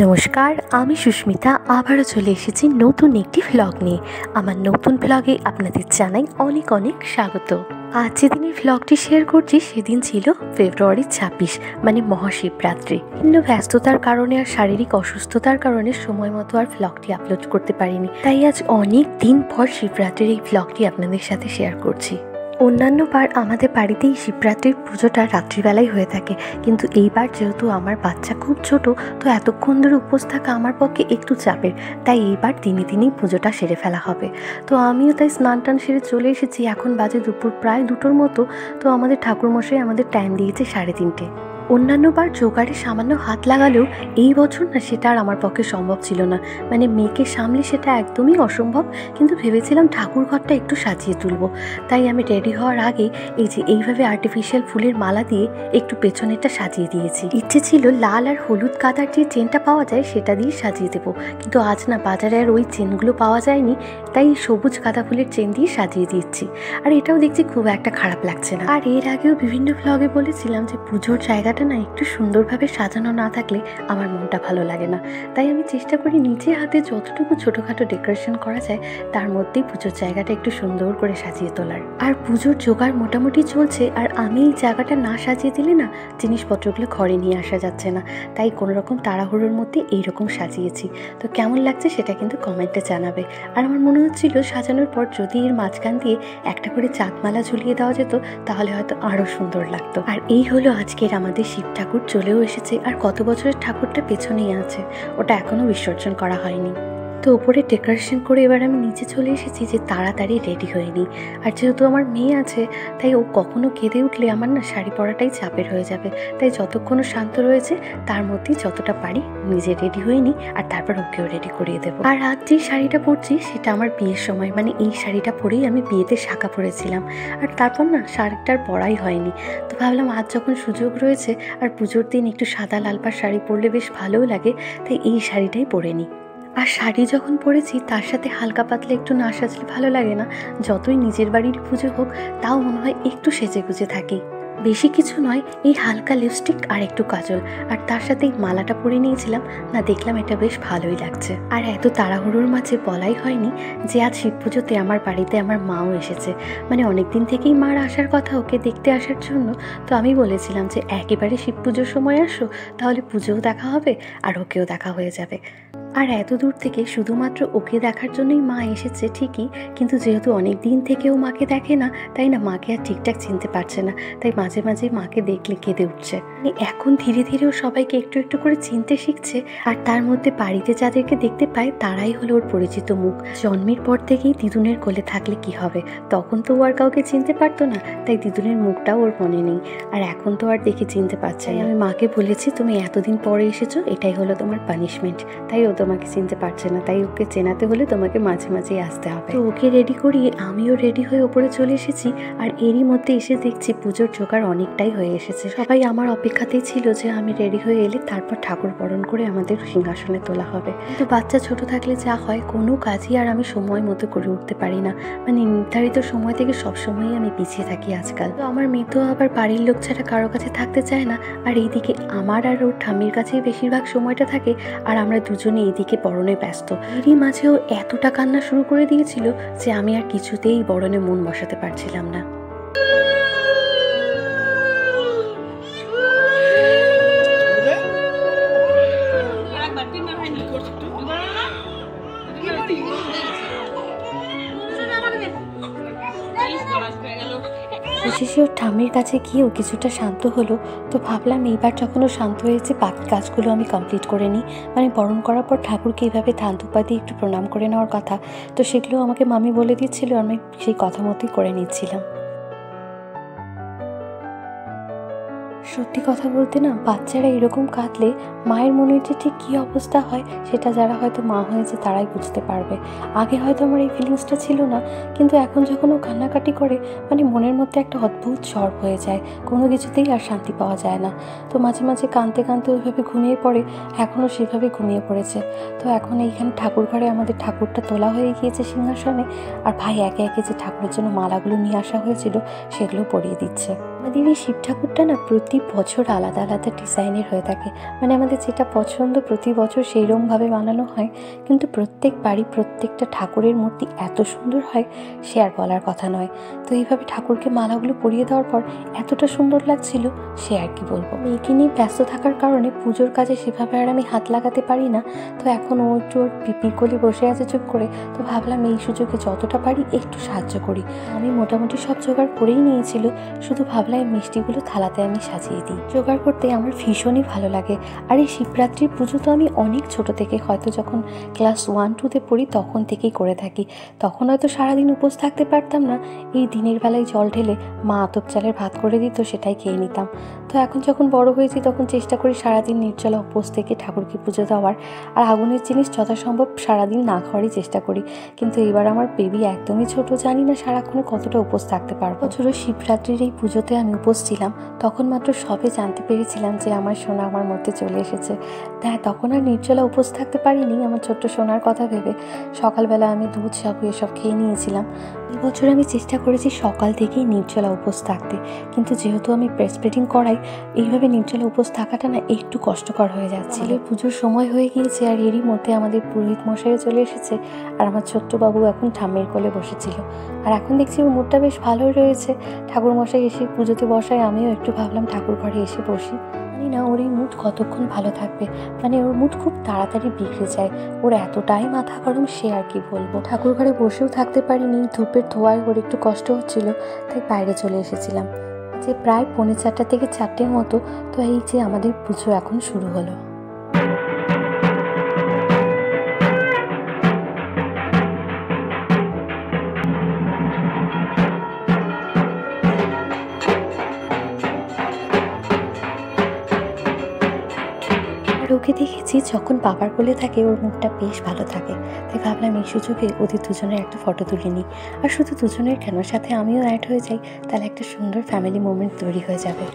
নমস্কার, আমি সুস্মিতা আবারও চলে এসেছি নতুন একটি ভ্লগ নিয়ে। আমার নতুন ভ্লগে আপনাদের জানাই অনেক অনেক স্বাগত। আজ যেদিনের ভ্লগটি শেয়ার করছি সেদিন ছিল ফেব্রুয়ারি 26, মানে মহাশিবরাত্রি। কিন্তু ব্যস্ততার কারণে আর শারীরিক অসুস্থতার কারণে সময় মতো আর ভ্লগটি আপলোড করতে পারিনি, তাই আজ অনেক দিন পর শিবরাত্রির এই ভ্লগটি আপনাদের সাথে শেয়ার করছি। অন্যান্য বার আমাদের বাড়িতেই শিবরাত্রির পুজোটা রাত্রিবেলায় হয়ে থাকে, কিন্তু এইবার যেহেতু আমার বাচ্চা খুব ছোট, তো এতক্ষণ ধরে উপোস থাকা আমার পক্ষে একটু চাপের, তাই এইবার দিনে দিনেই পুজোটা সেরে ফেলা হবে। তো আমিও তাই স্নান টান সেরে চলে এসেছি। এখন বাজে দুপুর প্রায় 2টোর মতো। তো আমাদের ঠাকুরমশাই আমাদের টাইম দিয়েছে 3:30। অন্যান্য বার জোগাড়ে সামান্য হাত লাগালেও এই বছর না সেটা আর আমার পক্ষে সম্ভব ছিল না। মানে মেয়েকে সামলে সেটা একদমই অসম্ভব। কিন্তু ভেবেছিলাম ঠাকুর ঘরটা একটু সাজিয়ে তুলবো, তাই আমি রেডি হওয়ার আগে এইভাবে আর্টিফিশিয়াল ফুলের মালা দিয়ে একটু পেছনেরটা সাজিয়ে দিয়েছি। ইচ্ছে ছিল লাল আর হলুদ কাদার যে চেনটা পাওয়া যায় সেটা দিয়ে সাজিয়ে দেবো, কিন্তু আজ না বাজারে আর ওই চেনগুলো পাওয়া যায়নি, তাই সবুজ গাঁদা ফুলের চেন দিয়ে সাজিয়ে দিচ্ছি। আর এটাও দেখছি খুব একটা খারাপ লাগছে না। আর এর আগেও বিভিন্ন ভ্লগে বলেছিলাম যে পুজোর জায়গাটা না একটু সুন্দরভাবে সাজানো না থাকলে আমার মনটা ভালো লাগে না, তাই আমি চেষ্টা করি নিজের হাতে যতটুকু ছোটোখাটো ডেকোরেশন করা যায় তার মধ্যেই পুজোর জায়গাটা একটু সুন্দর করে সাজিয়ে তোলার। আর পুজোর জোগাড় মোটামুটি চলছে, আর আমি এই জায়গাটা না সাজিয়ে দিলে না জিনিসপত্রগুলো ঘরে নিয়ে আসা যাচ্ছে না, তাই কোনোরকম তাড়াহুড়োর মধ্যে এইরকম সাজিয়েছি। তো কেমন লাগছে সেটা কিন্তু কমেন্টে জানাবে। আর আমার মনে হচ্ছিল সাজানোর পর যদি এর মাঝখান দিয়ে একটা করে চাঁদমালা ঝুলিয়ে দেওয়া যেত তাহলে হয়তো আরও সুন্দর লাগতো। আর এই হলো আজকের আমাদের শিব ঠাকুর চলেও এসেছে, আর কত বছরের ঠাকুরটা পেছনেই আছে, ওটা এখনো বিসর্জন করা হয়নি। তো ওপরে ডেকোরেশন করে এবার আমি নিচে চলে এসেছি যে তাড়াতাড়ি রেডি হয়ে নিই। আর যেহেতু আমার মেয়ে আছে, তাই ও কখনো কেঁদে উঠলে আমার না শাড়ি পরাটাই চাপের হয়ে যাবে, তাই যতক্ষণ শান্ত রয়েছে তার মধ্যেই যতটা পারি নিজে রেডি হয়ে নিই, আর তারপর ওকেও রেডি করিয়ে দেবো। আর আজ যে শাড়িটা পরছি সেটা আমার বিয়ের সময়, মানে এই শাড়িটা পরেই আমি বিয়েতে শাঁখা পরেছিলাম, আর তারপর না শাড়িটার পরাই হয়নি। তো ভাবলাম আজ যখন সুযোগ রয়েছে আর পুজোর দিন একটু সাদা লাল পাড় শাড়ি পরলে বেশ ভালোও লাগে, তাই এই শাড়িটাই পরে নিই। আর শাড়ি যখন পরেছি তার সাথে হালকা পাতলা একটু না সাজলে ভালো লাগে না। যতই নিজের বাড়ির পুজো হোক তাও মনে হয় একটু সেজে গুজে থাকি। বেশি কিছু নয়, এই হালকা লিপস্টিক আর একটু কাজল, আর তার সাথে এই মালাটা পরে নিয়েছিলাম না, দেখলাম এটা বেশ ভালোই লাগছে। আর এত তাড়াহুড়োর মাঝে বলাই হয়নি যে আজ শিব পুজোতে আমার বাড়িতে আমার মাও এসেছে। মানে অনেকদিন থেকেই মার আসার কথা ওকে দেখতে আসার জন্য। তো আমি বলেছিলাম যে একেবারে শিব পুজোর সময় আসো, তাহলে পুজোও দেখা হবে আর ওকেও দেখা হয়ে যাবে। আর এত দূর থেকে শুধুমাত্র ওকে দেখার জন্যই মা এসেছে ঠিকই, কিন্তু যেহেতু অনেক দিন থেকেও মাকে দেখে না, তাই না মাকে আর ঠিকঠাক চিনতে পারছে না, তাই মাঝে মাঝে মাকে দেখলে কেঁদে উঠছে। এখন ধীরে ধীরেও সবাইকে একটু একটু করে চিনতে শিখছে, আর তার মধ্যে বাড়িতে যাদেরকে দেখতে পায় তারাই হলো ওর পরিচিত মুখ। জন্মের পর থেকেই দিদুনের কোলে থাকলে কি হবে, তখন তো ও আর কাউকে চিনতে পারতো না, তাই দিদুনের মুখটাও ওর মনে নেই, আর এখন তো আর দেখে চিনতে পারছে না। আমি মাকে বলেছি তুমি এতদিন পরে এসেছো, এটাই হলো তোমার পানিশমেন্ট, তাই ও তোমাকে চিনতে পারছে না, তাই ওকে চেনাতে হলে তোমাকে মাঝে মাঝেই আসতে হবে। তো ওকে রেডি করিয়ে আমিও রেডি হয়ে ওপরে চলে এসেছি, আর এরই মধ্যে এসে দেখছি পুজোর জোগাড় অনেকটাই হয়ে এসেছে। সবাই আমার অপেক্ষাতেই ছিল যে আমি রেডি হয়ে এলে তারপর ঠাকুর বরণ করে আমাদের সিংহাসনে তোলা হবে। কিন্তু বাচ্চা ছোট থাকলে যা হয়, কোনো কাজই আর আমি সময় মতো করে উঠতে পারি না, মানে নির্ধারিত সময় থেকে সবসময়ই আমি পিছিয়ে থাকি আজকাল। তো আমার মেয়ে তো আবার বাড়ির লোক ছাড়া কারো কাছে থাকতে চায় না, আর এইদিকে আমার আর ওর ঠাম্মির কাছেই বেশিরভাগ সময়টা থাকে, আর আমরা দুজনে এইদিকে বরণে ব্যস্ত। এরই মাঝেও এতটা কান্না শুরু করে দিয়েছিল যে আমি আর কিছুতেই বরণে মন বসাতে পারছিলাম না। শেষে ওর ঠাম্মির কাছে গিয়েও কিছুটা শান্ত হলো। তো ভাবলাম এইবার যখন ও শান্ত হয়েছে বাকি কাজগুলো আমি কমপ্লিট করে নিই। মানে বরণ করার পর ঠাকুরকে এইভাবে ধান ধূপা দিয়ে একটু প্রণাম করে নেওয়ার কথা, তো সেগুলো আমাকে মামি বলে দিচ্ছিল, আমি সেই কথা মতোই করে নিচ্ছিলাম। সত্যি কথা বলতে না, বাচ্চারা এরকম কাঁদলে মায়ের মনের যে ঠিক কী অবস্থা হয় সেটা যারা হয়তো মা হয়েছে তারাই বুঝতে পারবে। আগে হয়তো আমার এই ফিলিংসটা ছিল না, কিন্তু এখন যখন ও কান্নাকাটি করে মানে মনের মধ্যে একটা অদ্ভুত ঝড় হয়ে যায়, কোনো কিছুতেই আর শান্তি পাওয়া যায় না। তো মাঝে মাঝে কাঁদতে কাঁদতে ওইভাবে ঘুমিয়ে পড়ে, এখনও সেভাবে ঘুমিয়ে পড়েছে। তো এখন এইখানে ঠাকুর ঘরে আমাদের ঠাকুরটা তোলা হয়ে গিয়েছে সিংহাসনে, আর ভাই একে একে যে ঠাকুরের জন্য মালাগুলো নিয়ে আসা হয়েছিল সেগুলো পরিয়ে দিচ্ছে। আমাদের এই শিব ঠাকুরটা না প্রতি বছর আলাদা আলাদা ডিজাইনের হয়ে থাকে, মানে আমাদের যেটা পছন্দ প্রতি বছর সেইরকমভাবে বানানো হয়, কিন্তু প্রত্যেক বাড়ি প্রত্যেকটা ঠাকুরের মূর্তি এত সুন্দর হয় সে আর বলার কথা নয়। তো এইভাবে ঠাকুরকে মালাগুলো পরিয়ে দেওয়ার পর এতটা সুন্দর লাগছিল সে আর কি বলবো। মেয়েকে নিয়ে ব্যস্ত থাকার কারণে পুজোর কাজে সেভাবে আর আমি হাত লাগাতে পারি না। তো এখন ও একটু ওর পিপির কোলে বসে আছে চুপ করে, তো ভাবলাম এই সুযোগে যতটা পারি একটু সাহায্য করি। আমি মোটামুটি সব জোগাড় করেই নিয়েছিল, শুধু ভাবলাম মিষ্টিগুলো থালাতে আমি সাজিয়ে দিই। জোগাড় করতে আমার ভীষণই ভালো লাগে। আর এই শিবরাত্রির পুজো তো আমি অনেক ছোট থেকে, হয়তো যখন ক্লাস 1-2-তে পড়ি তখন থেকেই করে থাকি। তখন হয়তো সারাদিন উপোস থাকতে পারতাম না, এই দিনের বেলায় জল ঢেলে মা আতপ চালের ভাত করে দিত সেটাই খেয়ে নিতাম। তো এখন যখন বড় হয়েছি তখন চেষ্টা করি সারাদিন নির্জলা উপোস থেকে ঠাকুরকে পুজো দেওয়ার, আর আগুনের জিনিস যথাসম্ভব সারাদিন না খাওয়ারই চেষ্টা করি। কিন্তু এবার আমার বেবি একদমই ছোট, জানি না সারাক্ষণে কতটা উপোস থাকতে পারবো। বছর শিবরাত্রির এই পুজোতে আমি উপোস ছিলাম, তখন মাত্র সবে জানতে পেরেছিলাম যে আমার সোনা আমার মধ্যে চলে এসেছে। হ্যাঁ, তখন আর নির্জলা উপোস থাকতে পারিনি আমার ছোট্ট সোনার কথা ভেবে। সকালবেলা আমি দুধ সাবু এসব খেয়ে নিয়েছিলাম। এই বছর আমি চেষ্টা করেছি সকাল থেকেই নির্জলা উপোস থাকতে, কিন্তু যেহেতু আমি ব্রেস্ট ফিডিং করাই, এইভাবে নির্জলা উপোস থাকাটা না একটু কষ্টকর হয়ে যাচ্ছিল। পুজোর সময় হয়ে গিয়েছে আর এরই মধ্যে আমাদের পুরোহিত মশাইও চলে এসেছে, আর আমার ছোট্ট বাবু এখন ঠাম্মির কোলে বসেছিল। আর এখন দেখছি ওর মুডটা বেশ ভালোই রয়েছে। ঠাকুর মশাই এসে পুজোতে বসায়, আমিও একটু ভাবলাম ঠাকুর ঘরে এসে বসি। জানি না ওর এই মুড কতক্ষণ ভালো থাকবে, মানে ওর মুড খুব তাড়াতাড়ি বিগড়ে যায়। ওর এতটাই মাথা গরম সে আর কি বলবো। ঠাকুর ঘরে বসেও থাকতে পারিনি, ধূপের ধোঁয়ায় ওর একটু কষ্ট হচ্ছিল, তাই বাইরে চলে এসেছিলাম। যে প্রায় 4:45 থেকে 4টের মতো। তো এই যে আমাদের পুজো এখন শুরু হলো। ওকে দেখেছি যখন বাবার কোলে থাকে ওর মুখটা বেশ ভালো থাকে, তাই ভাবলাম এই সুযোগে ওদের দুজনের একটা ফটো তুলে নিই। আর শুধু দুজনের কেন, সাথে আমিও অ্যাড হয়ে যাই, তাহলে একটা সুন্দর ফ্যামিলি মোমেন্ট তৈরি হয়ে যাবে।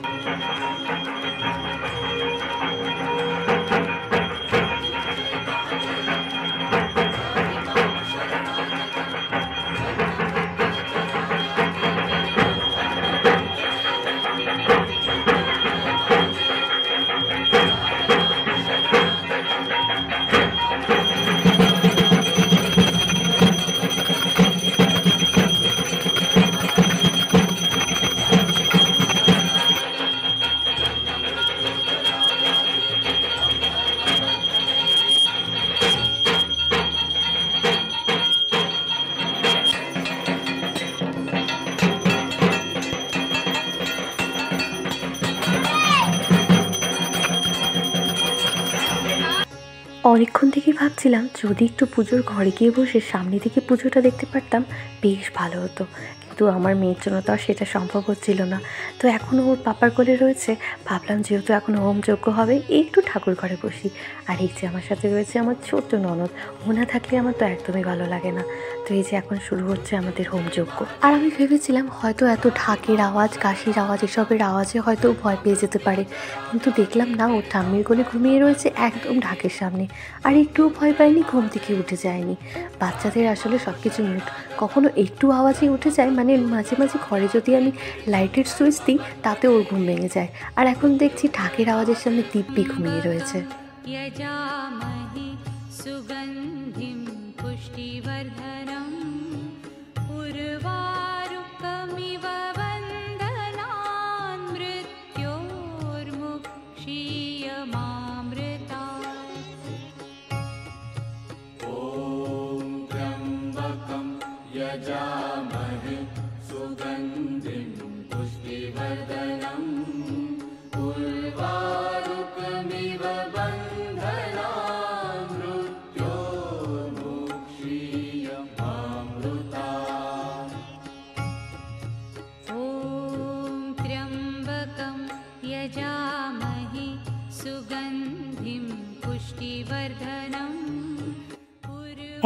অনেকক্ষণ থেকেই ভাবছিলাম যদি একটু পুজোর ঘরে গিয়ে বসে সামনে থেকে পুজোটা দেখতে পারতাম বেশ ভালো হতো, কিন্তু আমার মেয়ের জন্য তো আর সেটা সম্ভব হচ্ছিল না। তো এখনও ওর পাপার কোলে রয়েছে, ভাবলাম যেহেতু এখন হোমযজ্ঞ হবে একটু ঠাকুর ঘরে বসি। আর এই যে আমার সাথে রয়েছে আমার ছোট্ট ননদ, ও না থাকলে আমার তো একদমই ভালো লাগে না। তো এই যে এখন শুরু হচ্ছে আমাদের হোমযজ্ঞ। আর আমি ভেবেছিলাম হয়তো এত ঢাকের আওয়াজ, কাশির আওয়াজ, এসবের আওয়াজে হয়তো ভয় পেয়ে যেতে পারে, কিন্তু দেখলাম না, ওর ঠাম্মির কোলে ঘুমিয়ে রয়েছে একদম ঢাকের সামনে, আর একটুও ভয় পায়নি, ঘুম থেকে উঠে যায়নি। বাচ্চাদের আসলে সব কিছু মিউট, কখনো একটু আওয়াজে উঠে যায়, মানে মাঝে মাঝে ঘরে যদি আমি লাইটের সুইচ দিই তাতে ওর ঘুম ভেঙে যায়। আর এখন দেখছি ঢাকের আওয়াজের সামনে দিব্যি ঘুমিয়ে রয়েছে। यजामहे सुगन्धिं पुष्टिवर्धनं उर्वारुकमिव बन्धनान् मृत्योर्मुक्षीयमामृतात्। ॐ त्र्यम्बकं यजामहे सुगन्धिं पुष्टिवर्धनं।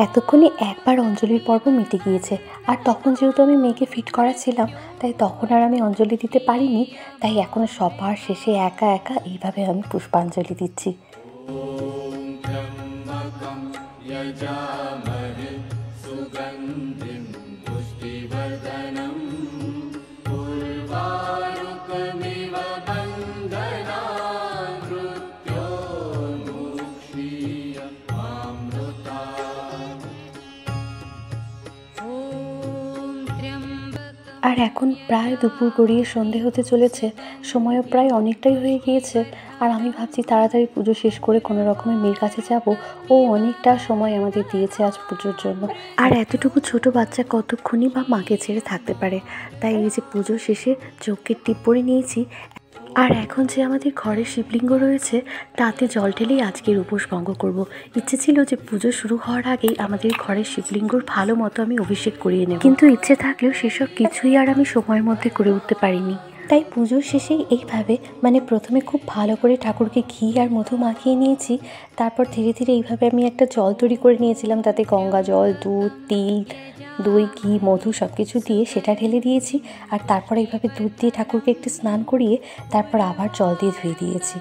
এতক্ষণে একবার অঞ্জলির পর্ব মিটে গিয়েছে, আর তখন যেহেতু আমি মেয়েকে ফিট করাচ্ছিলাম তাই তখন আর আমি অঞ্জলি দিতে পারিনি, তাই এখন সবার শেষে একা একা এইভাবে আমি পুষ্পাঞ্জলি দিচ্ছি। আর এখন প্রায় দুপুর গড়িয়ে সন্ধে হতে চলেছে, সময়ও প্রায় অনেকটাই হয়ে গিয়েছে। আর আমি ভাবছি তাড়াতাড়ি পুজো শেষ করে কোনো রকমের মেয়ের কাছে যাব। ও অনেকটা সময় আমাদের দিয়েছে আজ পুজোর জন্য। আর এতটুকু ছোট বাচ্চা কতক্ষণই বা মাকে ছেড়ে থাকতে পারে। তাই এই যে পুজো শেষে চোখের টিপ পরে নিয়েছি। আর এখন যে আমাদের ঘরে শিবলিঙ্গ রয়েছে তাতে জল ঢেলেই আজকের উপোস ভঙ্গ করব। ইচ্ছে ছিল যে পুজো শুরু হওয়ার আগেই আমাদের ঘরের শিবলিঙ্গর ভালো মতো আমি অভিষেক করিয়ে নেব, কিন্তু ইচ্ছে থাকলেও সেসব কিছুই আর আমি সময়ের মধ্যে করে উঠতে পারিনি। তাই পুজোর শেষেই এইভাবে প্রথমে খুব ভালো করে ঠাকুরকে ঘি আর মধু মাখিয়ে নিয়েছি। তারপর ধীরে ধীরে এইভাবে আমি একটা জল তৈরি করে নিয়েছিলাম, তাতে গঙ্গা জল, দুধ, তিল, দই, ঘি, মধু সব কিছু দিয়ে সেটা ঢেলে দিয়েছি। আর তারপর এইভাবে দুধ দিয়ে ঠাকুরকে একটু স্নান করিয়ে তারপর আবার জল দিয়ে ধুয়ে দিয়েছি।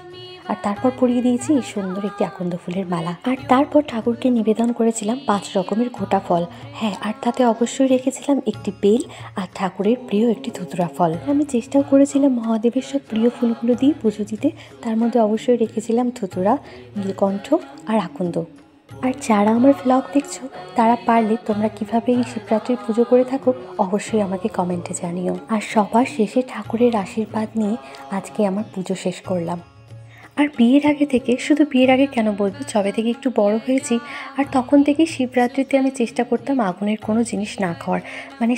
আর তারপর পরিয়ে দিয়েছি এই সুন্দর একটি আকন্দ ফুলের মালা। আর তারপর ঠাকুরকে নিবেদন করেছিলাম 5 রকমের গোটা ফল। হ্যাঁ, আর তাতে অবশ্যই রেখেছিলাম একটি বেল আর ঠাকুরের প্রিয় একটি ধুতুরা ফল। আমি চেষ্টাও করেছিলাম মহাদেবের সব প্রিয় ফুলগুলো দিয়ে পুজো দিতে। তার মধ্যে অবশ্যই রেখেছিলাম ধুতুরা, নীলকণ্ঠ আর আকন্দ। আর যারা আমার ভ্লগ দেখছো তারা পারলে তোমরা কিভাবে এই শিবরাত্রির পুজো করে থাকো অবশ্যই আমাকে কমেন্টে জানিও। আর সবার শেষে ঠাকুরের আশীর্বাদ নিয়ে আজকে আমার পুজো শেষ করলাম। আর বিয়ের আগে থেকে, শুধু বিয়ের আগে কেন বলবো, যবে থেকে একটু বড় হয়েছি আর তখন থেকে শিবরাত্রিতে আমি চেষ্টা করতাম আগুনের কোনো জিনিস না খাওয়ার।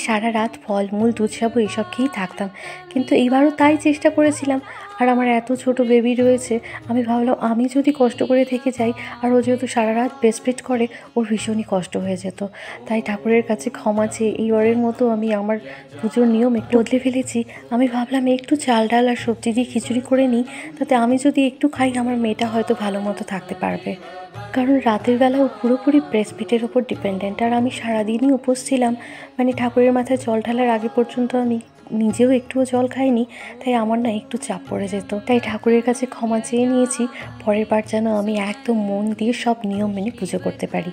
সারা রাত ফলমূল, দুধ, সাবু এইসব খেয়েই থাকতাম। কিন্তু এইবারও তাই চেষ্টা করেছিলাম। আর আমার এত ছোট বেবি রয়েছে, আমি ভাবলাম আমি যদি কষ্ট করে থেকে যাই আর ও যেহেতু সারা রাত ব্রেস্টফিড করে, ওর ভীষণই কষ্ট হয়ে যেত। তাই ঠাকুরের কাছে ক্ষমা চেয়ে এইবারের মতো আমি আমার পুজোর নিয়ম একটু বদলে ফেলেছি। আমি ভাবলাম একটু চাল ডাল আর সবজি দিয়ে খিচুড়ি করে নিই, তাতে আমি যদি একটু খাই আমার মেয়েটা হয়তো ভালো মতো থাকতে পারবে। কারণ রাতের বেলা ও পুরোপুরি ব্রেস্টফিডের ওপর ডিপেন্ডেন্ট। আর আমি সারাদিনই উপোস ছিলাম, ঠাকুরের মাথায় জল ঢালার আগে পর্যন্ত আমি নিজেও একটুও জল খাইনি। তাই আমার একটু চাপ পড়ে যেত। তাই ঠাকুরের কাছে ক্ষমা চেয়ে নিয়েছি, পরের বার যেন আমি একদম মন দিয়ে সব নিয়ম মেনে পুজো করতে পারি।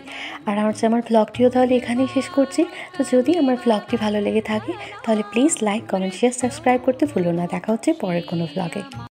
আর আমার ভ্লগটিও তাহলে এখানেই শেষ করছি। তো যদি আমার ভ্লগটি ভালো লেগে থাকে তাহলে please like, comment, share, subscribe করতে ভুলো না। দেখা হচ্ছে পরের কোনো ভ্লগে।